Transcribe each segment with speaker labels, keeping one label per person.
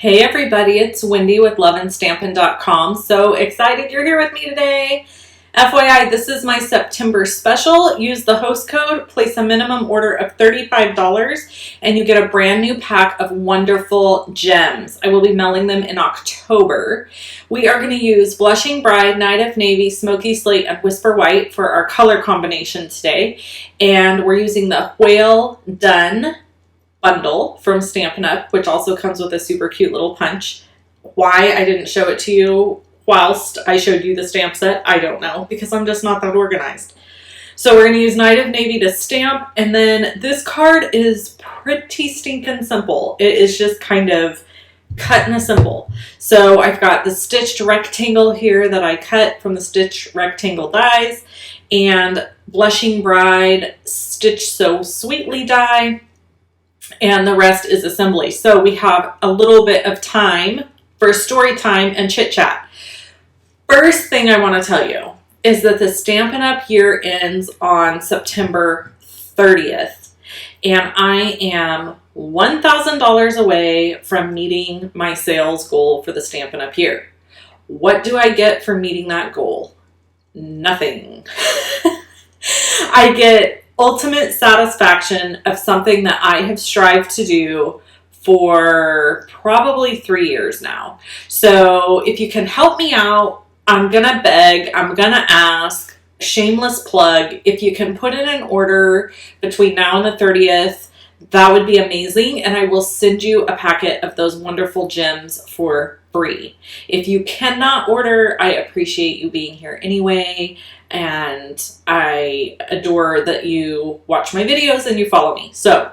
Speaker 1: Hey everybody, it's Wendy with loveandstampin.com. So excited you're here with me today. FYI, this is my September special. Use the host code, place a minimum order of $35, and you get a brand new pack of wonderful gems. I will be mailing them in October. We are going to use Blushing Bride, Night of Navy, Smoky Slate, and Whisper White for our color combination today. And we're using the Whale Done bundle from Stampin UP, which also comes with a super cute little punch. Why I didn't show it to you whilst I showed you the stamp set, I don't know, because I'm just not that organized. So we're going to use Night of Navy to stamp, and then this card is pretty stinking simple. It is just kind of cut and assemble. So I've got the stitched rectangle here that I cut from the stitched rectangle dies, and Blushing Bride Stitch So Sweetly die, and the rest is assembly. So we have a little bit of time for story time and chit chat. First thing I want to tell you is that the Stampin' Up! Year ends on September 30th, and I am $1,000 away from meeting my sales goal for the Stampin' Up! Year. What do I get for meeting that goal? Nothing. I get ultimate satisfaction of something that I have strived to do for probably 3 years now. So if you can help me out, I'm gonna beg, I'm gonna ask, shameless plug, if you can put in an order between now and the 30th, that would be amazing, and I will send you a packet of those wonderful gems for free. If you cannot order, I appreciate you being here anyway, and I adore that you watch my videos and you follow me. So,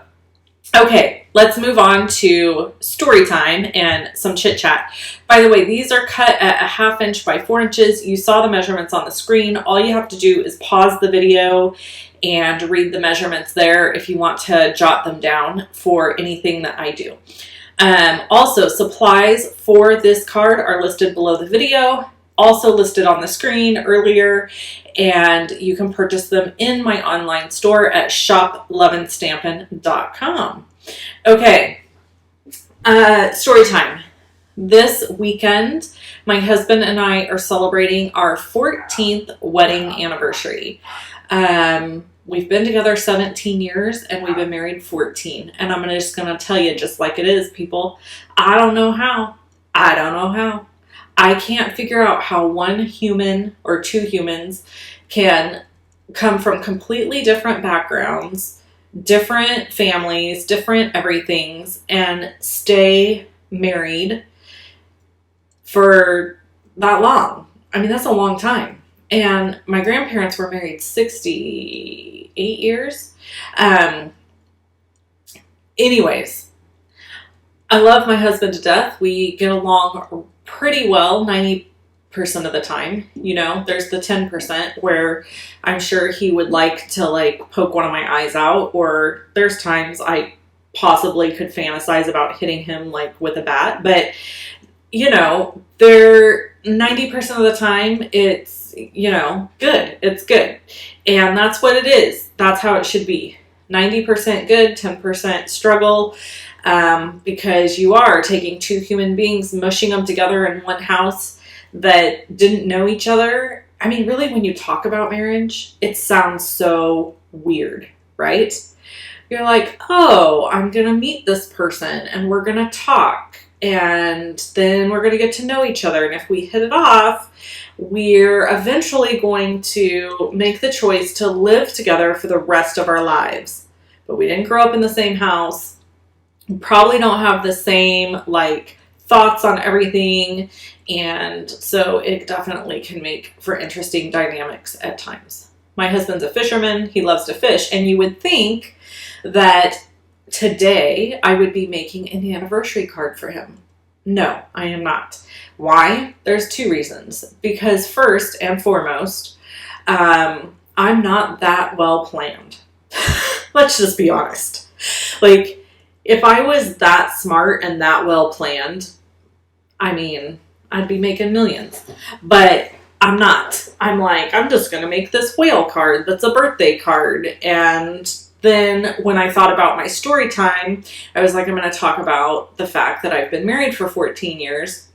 Speaker 1: okay, let's move on to story time and some chit chat. By the way, these are cut at 1/2 inch by 4 inches. You saw the measurements on the screen. All you have to do is pause the video and read the measurements there if you want to jot them down for anything that I do. Also, supplies for this card are listed below the video, also listed on the screen earlier, and you can purchase them in my online store at shoploveandstampin.com. Okay, story time. This weekend, my husband and I are celebrating our 14th wedding anniversary. We've been together 17 years and we've been married 14. And I'm just going to tell you just like it is, people. I don't know how. I don't know how. I can't figure out how one human or two humans can come from completely different backgrounds, different families, different everythings, and stay married for that long. I mean, that's a long time. And my grandparents were married 68 years. Anyways, I love my husband to death. We get along pretty well 90% of the time. You know, there's the 10% where I'm sure he would like to like poke one of my eyes out, or there's times I possibly could fantasize about hitting him like with a bat. But, you know, 90% of the time it's, you know, good. It's good. And that's what it is. That's how it should be. 90% good, 10% struggle, because you are taking two human beings, mushing them together in one house that didn't know each other. I mean, really, when you talk about marriage, it sounds so weird, right? You're like, oh, I'm going to meet this person and we're going to talk. And then we're going to get to know each other. And if we hit it off, we're eventually going to make the choice to live together for the rest of our lives. But we didn't grow up in the same house. We probably don't have the same, like, thoughts on everything. And so it definitely can make for interesting dynamics at times. My husband's a fisherman. He loves to fish. And you would think that today I would be making an anniversary card for him. No, I am not. Why? There's two reasons. Because first and foremost, I'm not that well planned. Let's just be honest. Like, if I was that smart and that well planned, I mean, I'd be making millions. But I'm not. I'm like, I'm just going to make this whale card that's a birthday card, and then when I thought about my story time, I was like, I'm going to talk about the fact that I've been married for 14 years.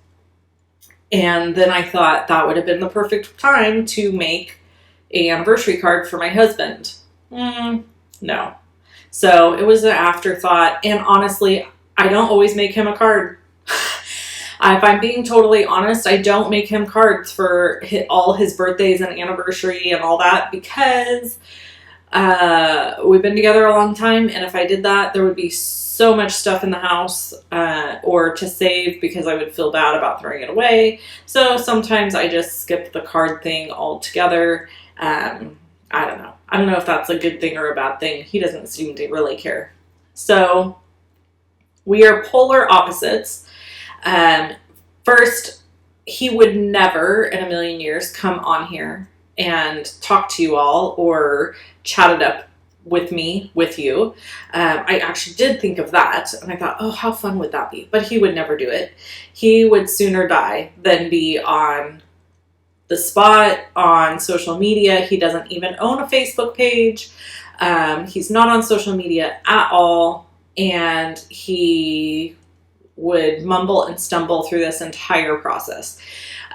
Speaker 1: And then I thought that would have been the perfect time to make an anniversary card for my husband. No. So it was an afterthought. And honestly, I don't always make him a card. If I'm being totally honest, I don't make him cards for all his birthdays and anniversary and all that because we've been together a long time. And if I did that, there would be so much stuff in the house or to save because I would feel bad about throwing it away. So sometimes I just skip the card thing altogether. I don't know. I don't know if that's a good thing or a bad thing. He doesn't seem to really care. So we are polar opposites. First, he would never in a million years come on here and talk to you all or chat it up with me, with you. I actually did think of that, and I thought, oh, how fun would that be? But he would never do it. He would sooner die than be on the spot on social media. He doesn't even own a Facebook page. He's not on social media at all, and he would mumble and stumble through this entire process.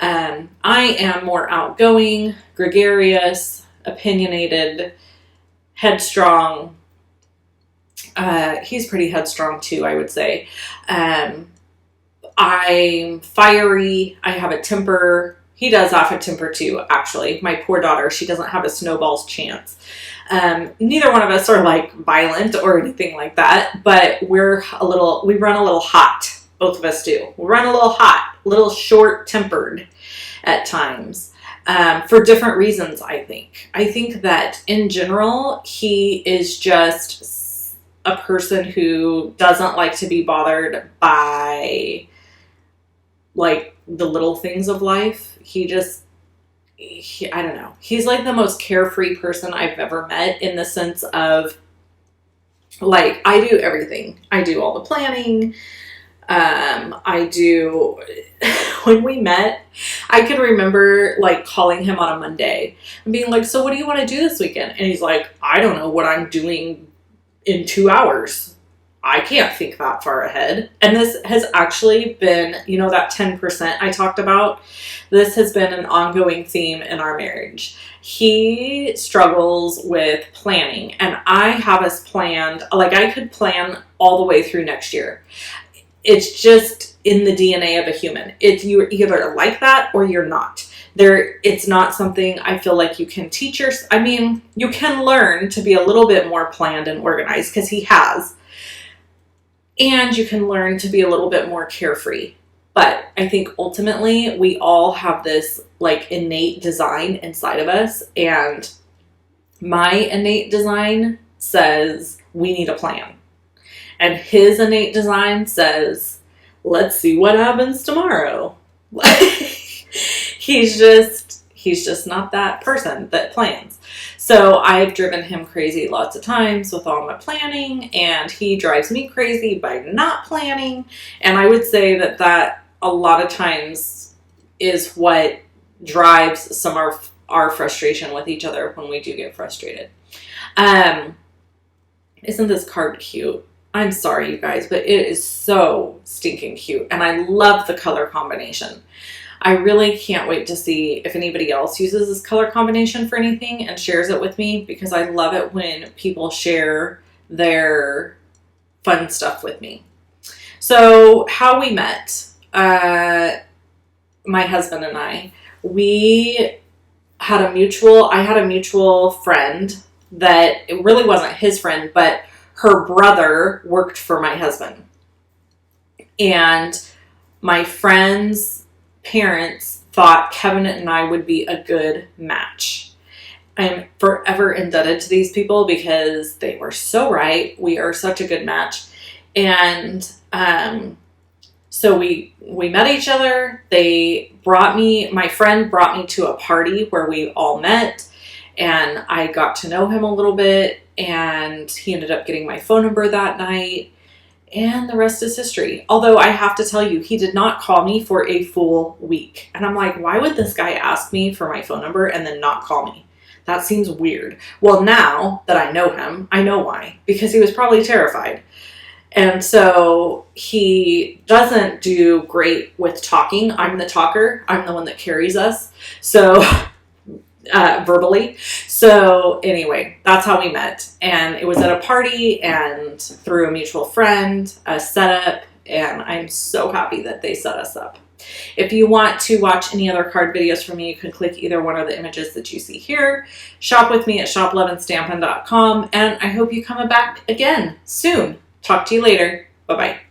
Speaker 1: I am more outgoing, gregarious, opinionated, headstrong. He's pretty headstrong too, I would say. I'm fiery. I have a temper. He does have a temper too, actually. My poor daughter, she doesn't have a snowball's chance. Neither one of us are like violent or anything like that, but we run a little hot. Both of us do. We run a little hot, a little short-tempered at times. For different reasons, I think. I think that in general, he is just a person who doesn't like to be bothered by like the little things of life. I don't know. He's like the most carefree person I've ever met in the sense of like, I do everything. I do all the planning. When we met, I can remember like calling him on a Monday and being like, so what do you want to do this weekend? And he's like, I don't know what I'm doing in 2 hours. I can't think that far ahead. And this has actually been, that 10% I talked about. This has been an ongoing theme in our marriage. He struggles with planning, and I have us planned, like I could plan all the way through next year. It's just in the DNA of a human. You're either like that or you're not. It's not something I feel like you can teach you can learn to be a little bit more planned and organized because he has. And you can learn to be a little bit more carefree. But I think ultimately we all have this like innate design inside of us. And my innate design says we need a plan. And his innate design says, let's see what happens tomorrow. He's just not that person that plans. So I've driven him crazy lots of times with all my planning, and he drives me crazy by not planning. And I would say that a lot of times is what drives some of our frustration with each other when we do get frustrated. Isn't this card cute? I'm sorry, you guys, but it is so stinking cute. And I love the color combination. I really can't wait to see if anybody else uses this color combination for anything and shares it with me, because I love it when people share their fun stuff with me. So how we met, my husband and I had a mutual friend that it really wasn't his friend, but her brother worked for my husband. And my friend's parents thought Kevin and I would be a good match. I'm forever indebted to these people because they were so right. We are such a good match. And so we met each other. My friend brought me to a party where we all met, and I got to know him a little bit, and he ended up getting my phone number that night, and the rest is history. Although I have to tell you, he did not call me for a full week. And I'm like, why would this guy ask me for my phone number and then not call me? That seems weird. Well, now that I know him, I know why. Because he was probably terrified. And so he doesn't do great with talking. I'm the talker. I'm the one that carries us. So, verbally. So anyway, that's how we met. And it was at a party and through a mutual friend, a setup. And I'm so happy that they set us up. If you want to watch any other card videos from me, you can click either one of the images that you see here. Shop with me at shoploveandstampin.com. And I hope you come back again soon. Talk to you later. Bye-bye.